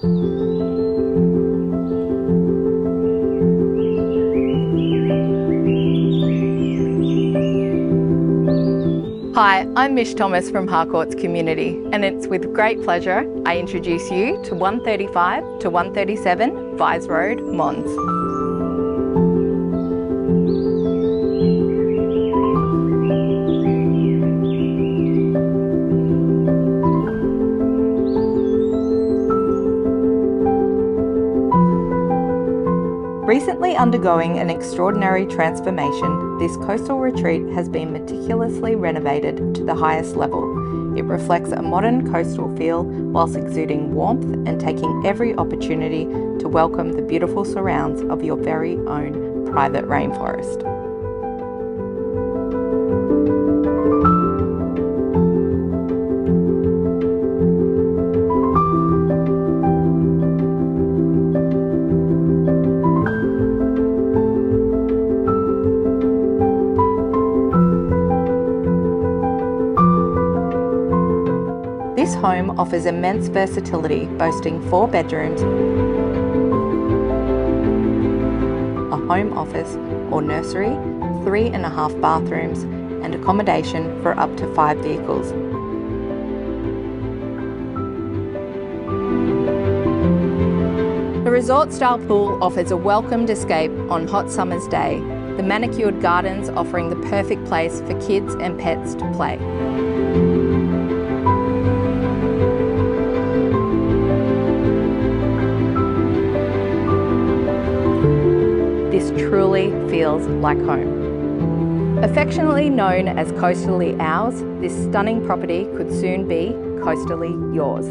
Hi, I'm Mish from Harcourts Community, and it's with great pleasure I introduce you to 135 to 137 Vise Road, Mons. Recently undergoing an extraordinary transformation, this coastal retreat has been meticulously renovated to the highest level. It reflects a modern coastal feel whilst exuding warmth and taking every opportunity to welcome the beautiful surrounds of your very own private rainforest. This home offers immense versatility, boasting 4 bedrooms, a home office or nursery, 3.5 bathrooms, and accommodation for up to 5 vehicles. The resort-style pool offers a welcomed escape on hot summer's day, the manicured gardens offering the perfect place for kids and pets to play. This truly feels like home. Affectionately known as coastally ours, this stunning property could soon be coastally yours.